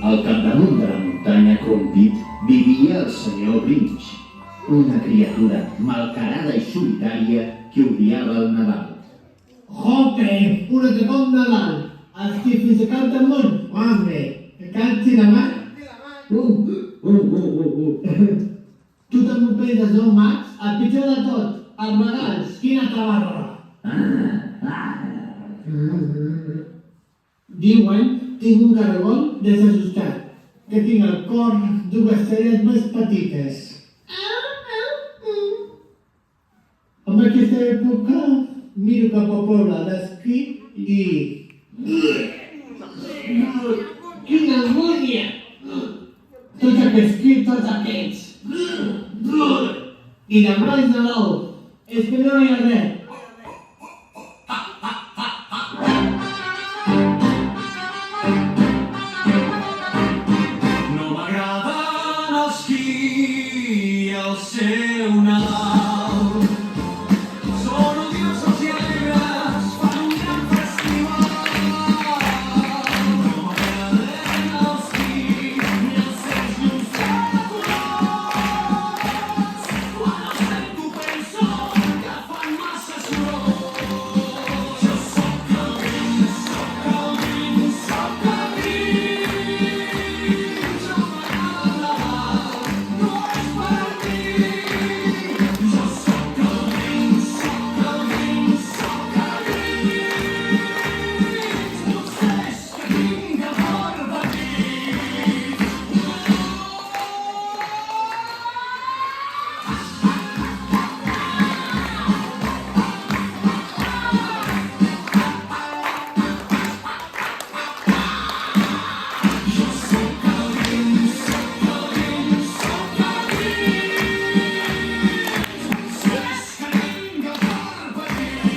Al capdamunt de la muntanya Crumpit vivia el senyor Grinch, una criatura malcarada i solitària que odiava el Nadal. Jope, pura que com Nadal! Estic fins a cap del món, hombre! Que calci la mà! Tu te'n m'ho penses, no, Max? El pitjor de tot, els regals, quina tabarra! Diuen, tinc un caragol desajustat, que tinc el cor dues celles més petites. En aquesta època miro cap al poble d'esquí i... Quina angúnia! Tots aquests crits, tots aquests! I de baix de l'ou, és que no hi ha res. No m'agraden els qui el seu Nadal són odiosos i alegres, fan un gran festival. No m'agraden els qui ni els seus llums de colors, quan els sento penso que fan massa soroll. Jo sóc el Grinch, sóc el Grinch, sóc el Grinch, no m'agrada el Nadal, no és per a mi. Jo sóc el Grinch, sóc el Grinch, sóc el Grinch, potser és que tinc el cor petit. Jo sóc el Grinch, sóc el Grinch, sóc el Grinch, potser és que tinc el cor petit.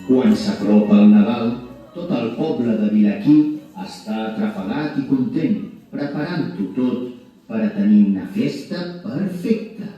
Quan s'apropa el Nadal, tot el poble de Vilaquí està atrafegat i content, preparant-ho tot per a tenir una festa perfecta.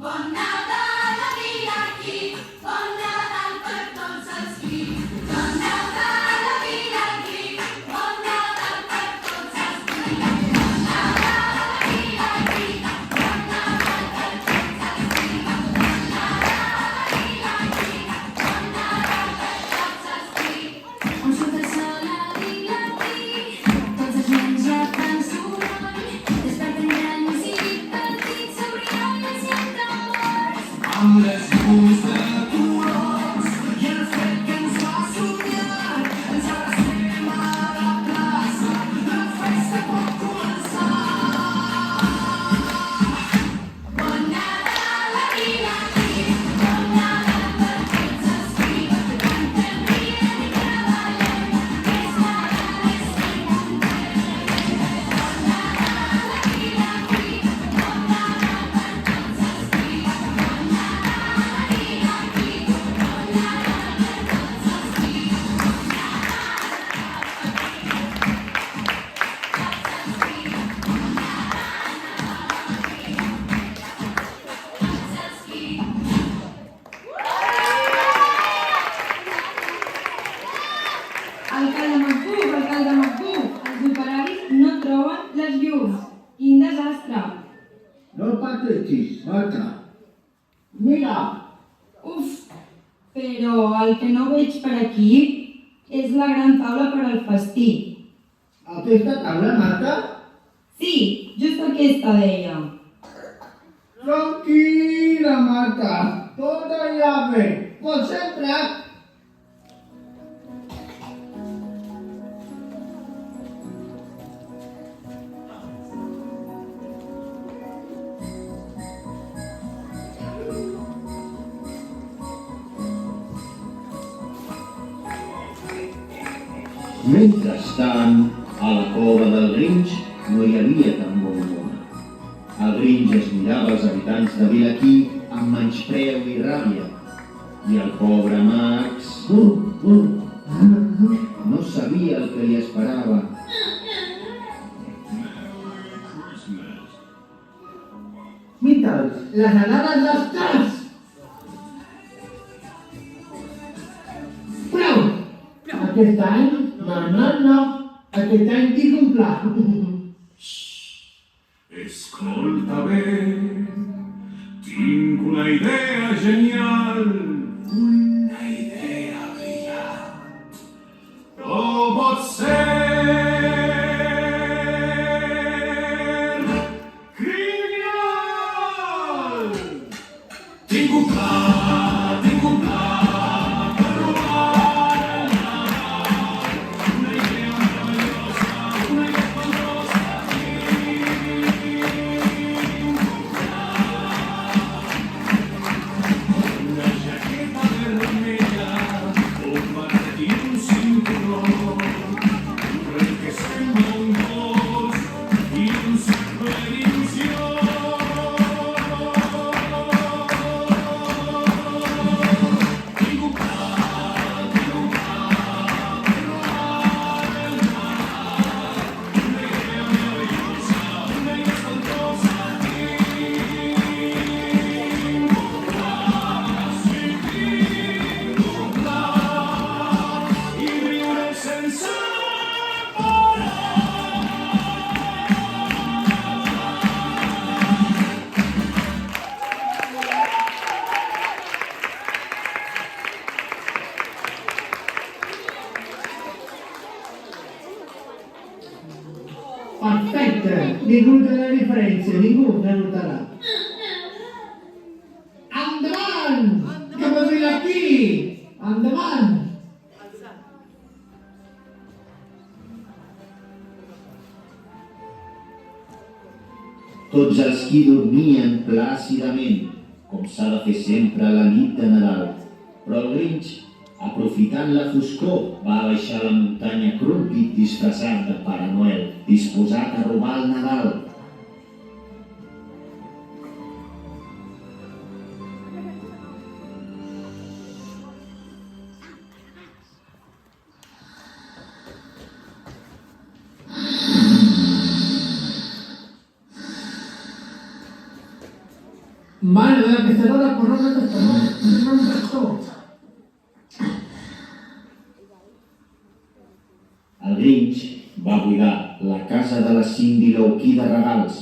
Bon Nadal a Vilaquí, bon Nadal per tots els qui. Bon Nadal a Vilaquí, bon Nadal per tots els qui. Bon Nadal a Vilaquí, bon Nadal per tots els qui. Bon Nadal a Vilaquí, bon Nadal per tots els qui. Un super sol a Vilaquí, tots els nens ja fan soroll, desperten grans i petits, abrioles i entamors. Amb les llums de colors i el fred que ens fa somiar, ens abracem a la plaça, la festa pot començar. Bon Nadal a Vilaquí, bon Nadal per tots els qui. Cantem, riem i treballem, és Nadal, és content. Bon Nadal a Vilaquí, bon Nadal per tots els qui. Bon Nadal a Vilaquí, bon Nadal per tots els qui. Alcalde McBook, els operaris no troben les llums. Quin desastre! No pateixis, Marta. Mira, Uf, però el que no veig per aquí és la gran taula per al festí. aquesta taula, Marta, Sí, just aquesta deia. Tranquil·la, Marta. Tot anirà bé. Com sempre. Mentrestant, a la cova del Grinch no hi havia tan bon món. El Grinch es mirava els habitants de Vilaquí amb menyspreu i ràbia. I el pobre Max no sabia el que li esperava. Mira'ls, les anades dels trans. Prou! Aquest any, no. Aquest any tinc un pla. Escolta bé, tinc una idea genial, una idea brillant. O pot ser criminal. Tinc un pla per robar el Nadal. Una idea meravellosa, una idea espantosa. Una jaqueta vermella, un barret i un cinturó, un rei que sembla un gos i un supervisió. Tinc un pla per robar el Nadal. Una idea meravellosa, una idea espantosa. I riure sense parar. Perfecte. Ningú té la diferència, ningú la notarà. Endavant! Cap a Vilaquí! Endavant! Tots els qui dormien plàcidament, com s'ha de fer sempre a la nit de Nadal. Però el Grinch, aprofitant la foscor, va baixar la muntanya Crumpit disfressat de Pare Noel, disposat a robar el Nadal. Mare de la caçadora, corre una tractor. El Grinch va buidar la casa de la Cindy Louquí de regals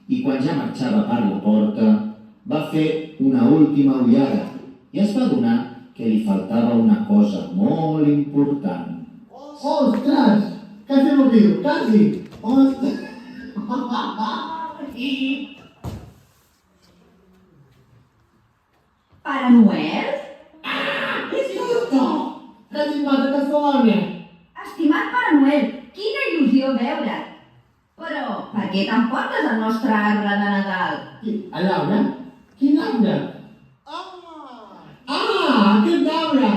i quan ja marxava per la porta va fer una última ullada i es va adonar que li faltava una cosa molt important. ¡Ostras! Casi lo olvido, casi. ¡Ostras! Pare Noel? ¡Es justo! ¡Casi mata Castolonia! Estimat Pare Noel, quina il·lusió veure't! Però per què t'emportes el nostre arbre de Nadal? El arbre? Quin arbre? Aquest arbre!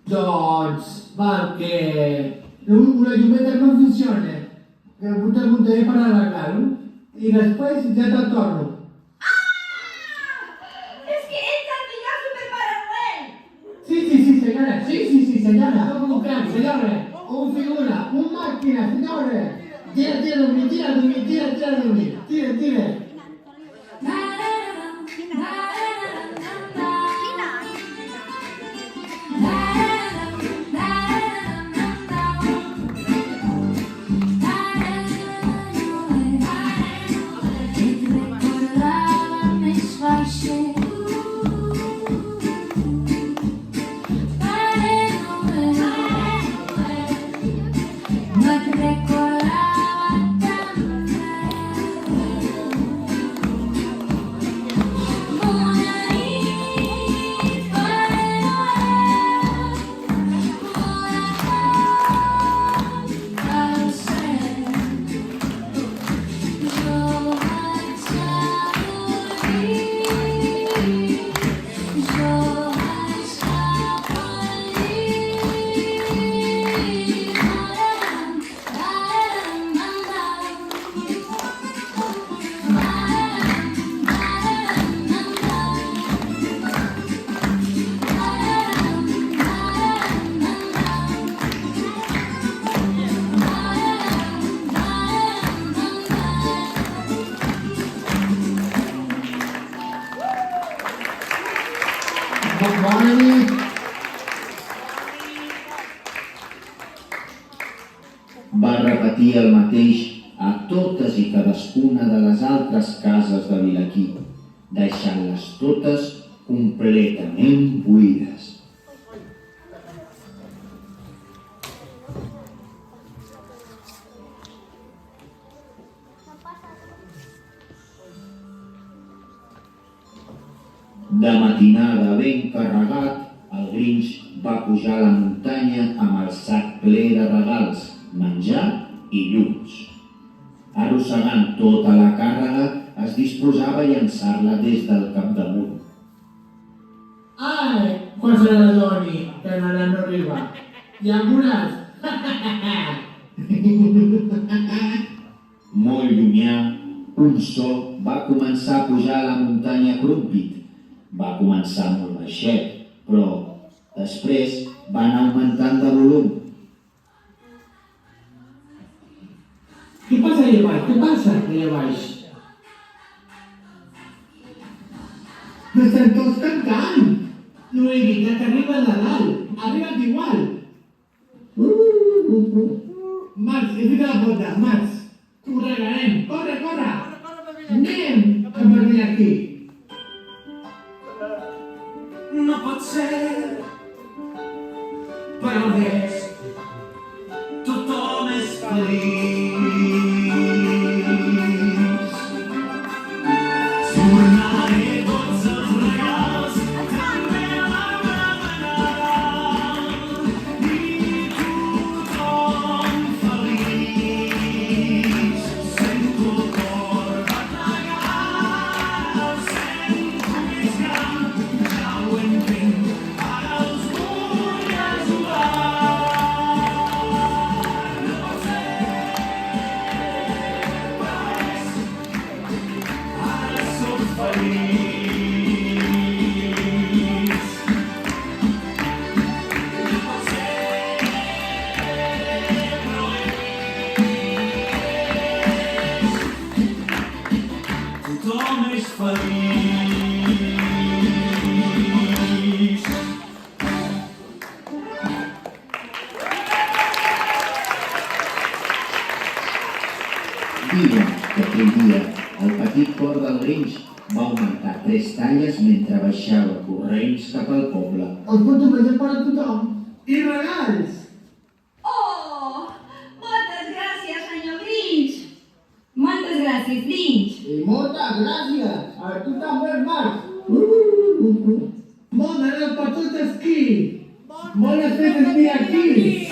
Doncs, perquè una llumeta no funciona. Que te preguntaré para arreglar-ho i després ja te'l torno. És que ets el millor Super-Pare Noel! Sí, señora. Sí, señora. Un crack, señora. Un figura, un máquina, señora. Tira de mí. Tira. va repetir el mateix a totes i cadascuna de les altres cases de Vilaquí, deixant-les totes completament buides. De matinada ben carregat, el Grinch va pujar a la muntanya amb el sac ple de regals, menjar i llums. Arrossegant tota la càrrega, es disposava a llançar-la des del capdamunt. Ai, quan se n'adoni que no arriba. I algunes... Molt llunyà, un so va començar a pujar a la muntanya Crumpit. Va començar molt baixet, però després va anar augmentant de volum. Què passa allà baix? Què passa allà baix? No estan tots cantant! No he dit que arriba Nadal! Ha arribat igual! Max, he fet la porta! Max! T'ho regalarem! Corre, corre! Anem a partir aquí! No pot ser, però ves, tothom és feliç. Tornaré tots els regals, també l'arbre de Nadal, i tothom feliç. Sento el cor bategar, el sento més gran, ja ho entenc, ara els vull ajudar. No pot ser, però és, ara sóc feliç. No pot ser, però és, tothom és feliç. Diuen que aquell dia el petit cor del Grinch va augmentar 3 talles mentre baixava corrents cap al poble. Els porto menjar per a tothom! I regals! Oh! Moltes gràcies, senyor Grinch! Moltes gràcies, Grinch! I moltes gràcies! A tu també, Max! Molt de Nadal per tots els qui! Bones festes aquí!